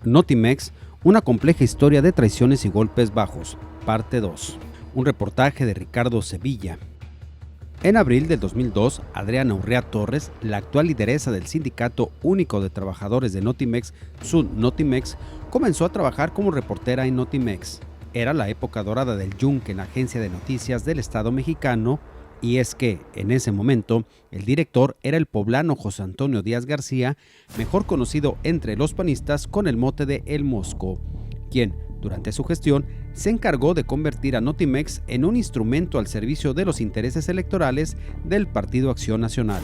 Notimex, una compleja historia de traiciones y golpes bajos, parte 2. Un reportaje de Ricardo Sevilla. En abril del 2002, Adriana Urrea Torres, la actual lideresa del Sindicato Único de Trabajadores de Notimex, Notimex, comenzó a trabajar como reportera en Notimex. Era la época dorada del Yunque en la agencia de noticias del Estado mexicano, y es que, en ese momento, el director era el poblano José Antonio Díaz García, mejor conocido entre los panistas con el mote de El Mosco, quien, durante su gestión, se encargó de convertir a Notimex en un instrumento al servicio de los intereses electorales del Partido Acción Nacional.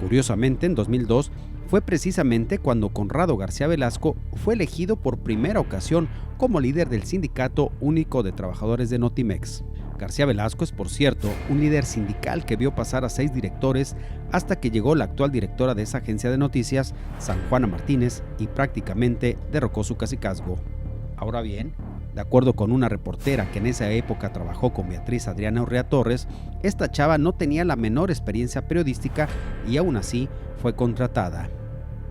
Curiosamente, en 2002, fue precisamente cuando Conrado García Velasco fue elegido por primera ocasión como líder del Sindicato Único de Trabajadores de Notimex. García Velasco es, por cierto, un líder sindical que vio pasar a 6 directores hasta que llegó la actual directora de esa agencia de noticias, San Juana Martínez, y prácticamente derrocó su cacicazgo. Ahora bien, de acuerdo con una reportera que en esa época trabajó con Beatriz Adriana Urrea Torres, esta chava no tenía la menor experiencia periodística y aún así fue contratada.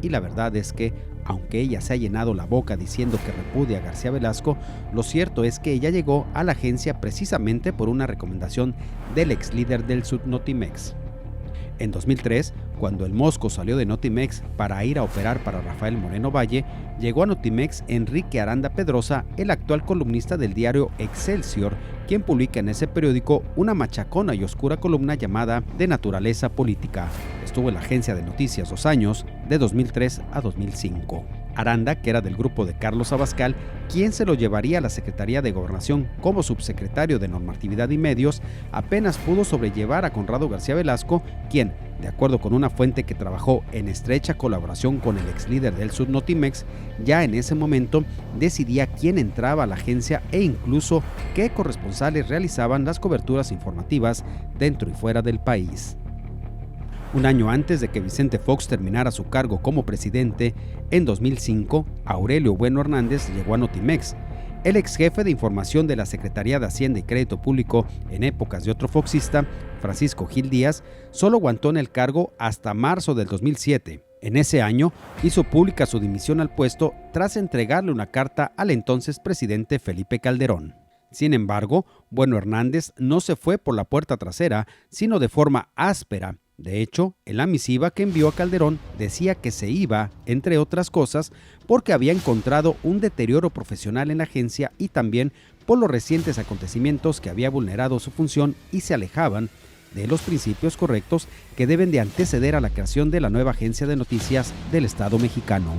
Y la verdad es que, aunque ella se ha llenado la boca diciendo que repudia a García Velasco, lo cierto es que ella llegó a la agencia precisamente por una recomendación del ex líder del Notimex. En 2003, cuando El Mosco salió de Notimex para ir a operar para Rafael Moreno Valle, llegó a Notimex Enrique Aranda Pedrosa, el actual columnista del diario Excelsior, quien publica en ese periódico una machacona y oscura columna llamada De Naturaleza Política. Estuvo en la agencia de noticias 2 años, de 2003 a 2005. Aranda, que era del grupo de Carlos Abascal, quien se lo llevaría a la Secretaría de Gobernación como subsecretario de Normatividad y Medios, apenas pudo sobrellevar a Conrado García Velasco, quien, de acuerdo con una fuente que trabajó en estrecha colaboración con el ex líder del Notimex, ya en ese momento decidía quién entraba a la agencia e incluso qué corresponsales realizaban las coberturas informativas dentro y fuera del país. Un año antes de que Vicente Fox terminara su cargo como presidente, en 2005, Aurelio Bueno Hernández llegó a Notimex. El ex jefe de información de la Secretaría de Hacienda y Crédito Público en épocas de otro foxista, Francisco Gil Díaz, solo aguantó en el cargo hasta marzo del 2007. En ese año, hizo pública su dimisión al puesto tras entregarle una carta al entonces presidente Felipe Calderón. Sin embargo, Bueno Hernández no se fue por la puerta trasera, sino de forma áspera. De hecho, en la misiva que envió a Calderón decía que se iba, entre otras cosas, porque había encontrado un deterioro profesional en la agencia y también por los recientes acontecimientos que había vulnerado su función y se alejaban de los principios correctos que deben de anteceder a la creación de la nueva agencia de noticias del Estado mexicano.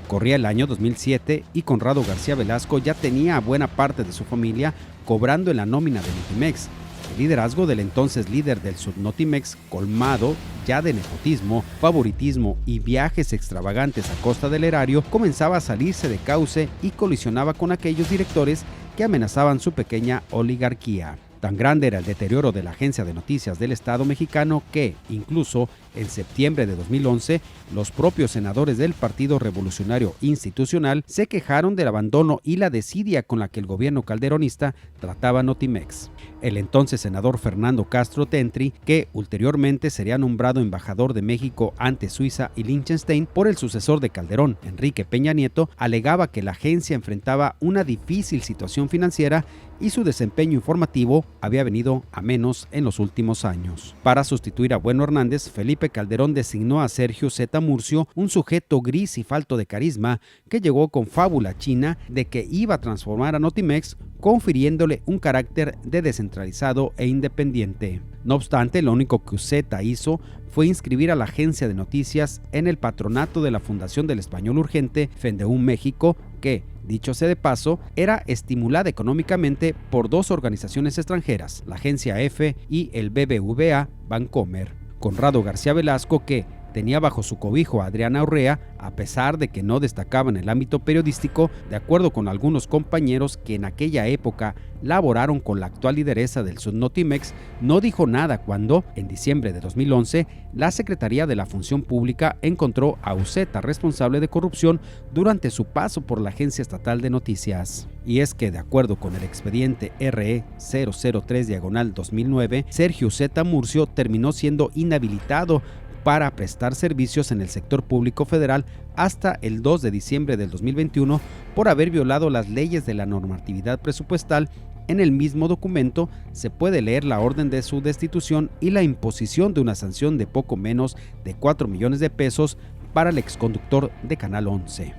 Corría el año 2007 y Conrado García Velasco ya tenía a buena parte de su familia cobrando en la nómina de Notimex. El liderazgo del entonces líder del Notimex, colmado ya de nepotismo, favoritismo y viajes extravagantes a costa del erario, comenzaba a salirse de cauce y colisionaba con aquellos directores que amenazaban su pequeña oligarquía. Tan grande era el deterioro de la agencia de noticias del Estado mexicano que, incluso en septiembre de 2011, los propios senadores del Partido Revolucionario Institucional se quejaron del abandono y la desidia con la que el gobierno calderonista trataba a Notimex. El entonces senador Fernando Castro Tentri, que ulteriormente sería nombrado embajador de México ante Suiza y Liechtenstein por el sucesor de Calderón, Enrique Peña Nieto, alegaba que la agencia enfrentaba una difícil situación financiera y su desempeño informativo había venido a menos en los últimos años. Para sustituir a Bueno Hernández, Felipe Calderón designó a Sergio Zeta Murcio, un sujeto gris y falto de carisma, que llegó con fábula china de que iba a transformar a Notimex, confiriéndole un carácter de descentralizado e independiente. No obstante, lo único que Zeta hizo fue inscribir a la agencia de noticias en el patronato de la Fundación del Español Urgente, Fendeún México, que, dicho sea de paso, era estimulada económicamente por 2 organizaciones extranjeras, la Agencia EFE y el BBVA Bancomer. Conrado García Velasco, que tenía bajo su cobijo a Adriana Urrea, a pesar de que no destacaba en el ámbito periodístico, de acuerdo con algunos compañeros que en aquella época laboraron con la actual lideresa del Notimex, no dijo nada cuando, en diciembre de 2011, la Secretaría de la Función Pública encontró a Uceta responsable de corrupción durante su paso por la Agencia Estatal de Noticias. Y es que, de acuerdo con el expediente RE 003/2009, Sergio Zeta Murcio terminó siendo inhabilitado para prestar servicios en el sector público federal hasta el 2 de diciembre del 2021 por haber violado las leyes de la normatividad presupuestal. En el mismo documento se puede leer la orden de su destitución y la imposición de una sanción de poco menos de 4 millones de pesos para el exconductor de Canal 11.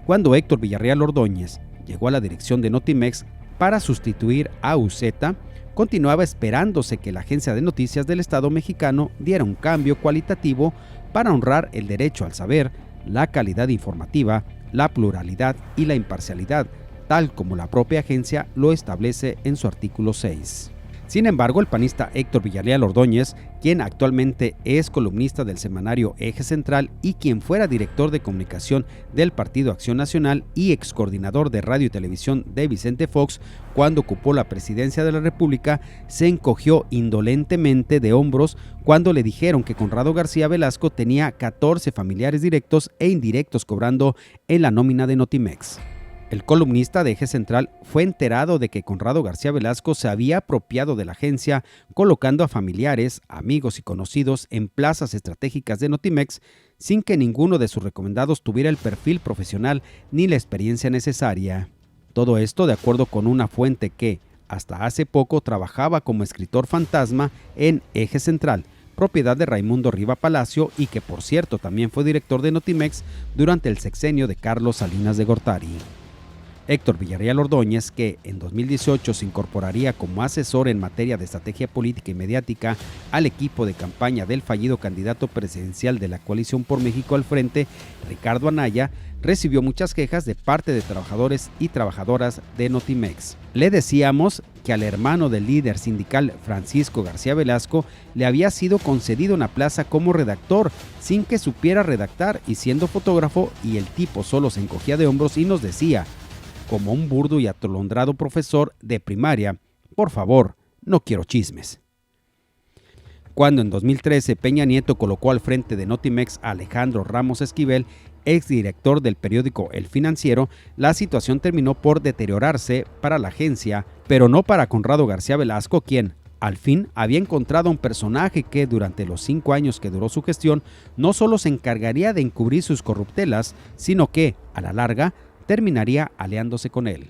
Cuando Héctor Villarreal Ordóñez llegó a la dirección de Notimex para sustituir a Uceta, continuaba esperándose que la agencia de noticias del Estado mexicano diera un cambio cualitativo para honrar el derecho al saber, la calidad informativa, la pluralidad y la imparcialidad, tal como la propia agencia lo establece en su artículo 6. Sin embargo, el panista Héctor Villarreal Ordóñez, quien actualmente es columnista del semanario Eje Central y quien fuera director de comunicación del Partido Acción Nacional y excoordinador de radio y televisión de Vicente Fox cuando ocupó la presidencia de la República, se encogió indolentemente de hombros cuando le dijeron que Conrado García Velasco tenía 14 familiares directos e indirectos cobrando en la nómina de Notimex. El columnista de Eje Central fue enterado de que Conrado García Velasco se había apropiado de la agencia, colocando a familiares, amigos y conocidos en plazas estratégicas de Notimex, sin que ninguno de sus recomendados tuviera el perfil profesional ni la experiencia necesaria. Todo esto de acuerdo con una fuente que, hasta hace poco, trabajaba como escritor fantasma en Eje Central, propiedad de Raimundo Riva Palacio y que, por cierto, también fue director de Notimex durante el sexenio de Carlos Salinas de Gortari. Héctor Villarreal Ordóñez, que en 2018 se incorporaría como asesor en materia de estrategia política y mediática al equipo de campaña del fallido candidato presidencial de la Coalición por México al Frente, Ricardo Anaya, recibió muchas quejas de parte de trabajadores y trabajadoras de Notimex. Le decíamos que al hermano del líder sindical Francisco García Velasco le había sido concedido una plaza como redactor sin que supiera redactar y siendo fotógrafo, y el tipo solo se encogía de hombros y nos decía, como un burdo y atolondrado profesor de primaria, por favor, no quiero chismes. Cuando en 2013 Peña Nieto colocó al frente de Notimex a Alejandro Ramos Esquivel, exdirector del periódico El Financiero, la situación terminó por deteriorarse para la agencia, pero no para Conrado García Velasco, quien, al fin, había encontrado un personaje que durante los 5 años que duró su gestión, no solo se encargaría de encubrir sus corruptelas, sino que, a la larga, terminaría aliándose con él.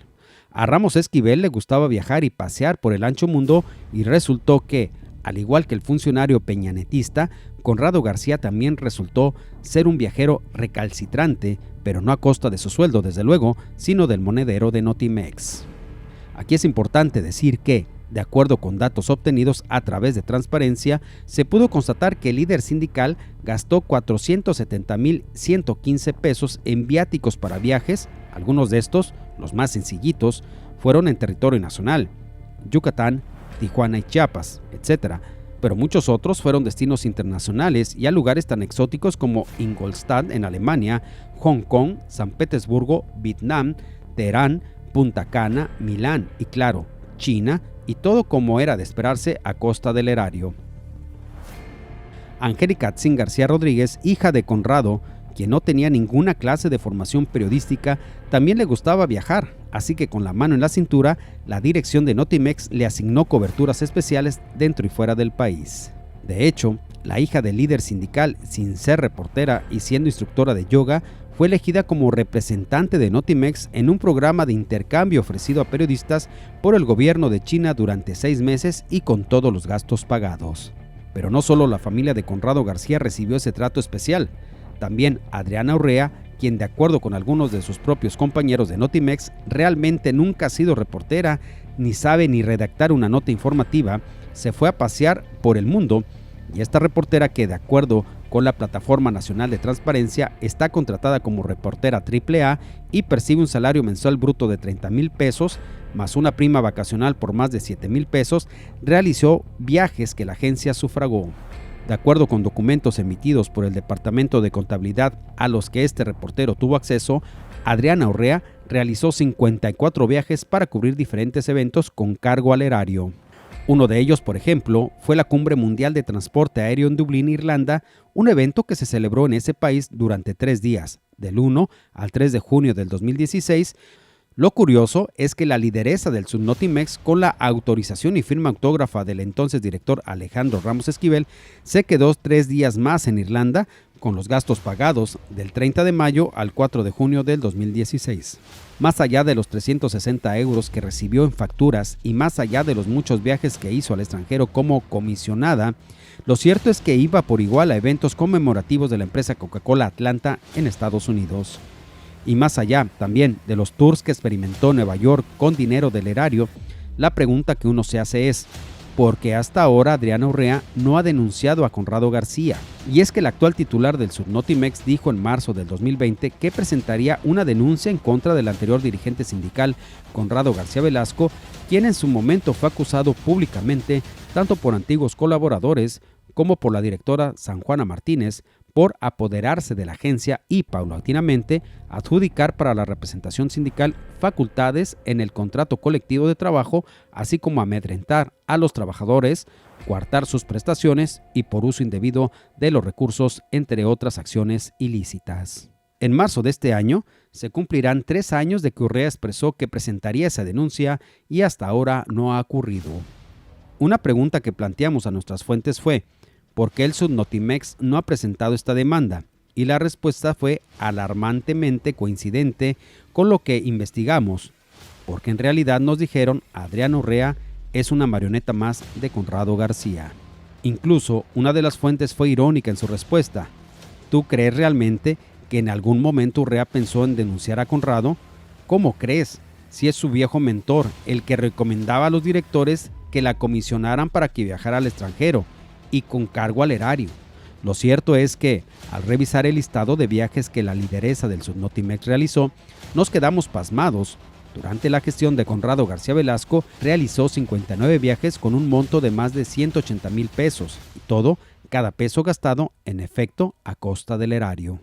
A Ramos Esquivel le gustaba viajar y pasear por el ancho mundo y resultó que, al igual que el funcionario peñanetista, Conrado García también resultó ser un viajero recalcitrante, pero no a costa de su sueldo, desde luego, sino del monedero de Notimex. Aquí es importante decir que, de acuerdo con datos obtenidos a través de Transparencia, se pudo constatar que el líder sindical gastó 470,115 pesos en viáticos para viajes. Algunos de estos, los más sencillitos, fueron en territorio nacional, Yucatán, Tijuana y Chiapas, etc. Pero muchos otros fueron destinos internacionales y a lugares tan exóticos como Ingolstadt en Alemania, Hong Kong, San Petersburgo, Vietnam, Teherán, Punta Cana, Milán y, claro, China, y todo como era de esperarse a costa del erario. Angélica Atzin García Rodríguez, hija de Conrado, quien no tenía ninguna clase de formación periodística, también le gustaba viajar, así que con la mano en la cintura, la dirección de Notimex le asignó coberturas especiales dentro y fuera del país. De hecho, la hija del líder sindical, sin ser reportera y siendo instructora de yoga, fue elegida como representante de Notimex en un programa de intercambio ofrecido a periodistas por el gobierno de China durante 6 meses y con todos los gastos pagados. Pero no solo la familia de Conrado García recibió ese trato especial, también Adriana Urrea, quien de acuerdo con algunos de sus propios compañeros de Notimex, realmente nunca ha sido reportera, ni sabe ni redactar una nota informativa, se fue a pasear por el mundo, y esta reportera, que de acuerdo con la Plataforma Nacional de Transparencia está contratada como reportera AAA y percibe un salario mensual bruto de 30,000 pesos, más una prima vacacional por más de 7,000 pesos, realizó viajes que la agencia sufragó. De acuerdo con documentos emitidos por el Departamento de Contabilidad a los que este reportero tuvo acceso, Adriana Urrea realizó 54 viajes para cubrir diferentes eventos con cargo al erario. Uno de ellos, por ejemplo, fue la Cumbre Mundial de Transporte Aéreo en Dublín, Irlanda, un evento que se celebró en ese país durante 3 días, del 1 al 3 de junio del 2016, Lo curioso es que la lideresa del Subnotimex, con la autorización y firma autógrafa del entonces director Alejandro Ramos Esquivel, se quedó 3 días más en Irlanda, con los gastos pagados del 30 de mayo al 4 de junio del 2016. Más allá de los 360 euros que recibió en facturas y más allá de los muchos viajes que hizo al extranjero como comisionada, lo cierto es que iba por igual a eventos conmemorativos de la empresa Coca-Cola Atlanta en Estados Unidos. Y más allá también de los tours que experimentó Nueva York con dinero del erario, la pregunta que uno se hace es: ¿por qué hasta ahora Adriana Urrea no ha denunciado a Conrado García? Y es que el actual titular del Subnotimex dijo en marzo del 2020 que presentaría una denuncia en contra del anterior dirigente sindical Conrado García Velasco, quien en su momento fue acusado públicamente tanto por antiguos colaboradores como por la directora San Juana Martínez por apoderarse de la agencia y paulatinamente adjudicar para la representación sindical facultades en el contrato colectivo de trabajo, así como amedrentar a los trabajadores, coartar sus prestaciones y por uso indebido de los recursos, entre otras acciones ilícitas. En marzo de este año se cumplirán 3 años de que Urrea expresó que presentaría esa denuncia y hasta ahora no ha ocurrido. Una pregunta que planteamos a nuestras fuentes fue: ¿por qué el Subnotimex no ha presentado esta demanda? Y la respuesta fue alarmantemente coincidente con lo que investigamos, porque en realidad nos dijeron Adriana Urrea es una marioneta más de Conrado García. Incluso una de las fuentes fue irónica en su respuesta: ¿tú crees realmente que en algún momento Urrea pensó en denunciar a Conrado? ¿Cómo crees? Si es su viejo mentor, el que recomendaba a los directores que la comisionaran para que viajara al extranjero y con cargo al erario. Lo cierto es que, al revisar el listado de viajes que la lideresa del Subnotimex realizó, nos quedamos pasmados. Durante la gestión de Conrado García Velasco, realizó 59 viajes con un monto de más de 180,000 pesos, y todo, cada peso gastado, en efecto, a costa del erario.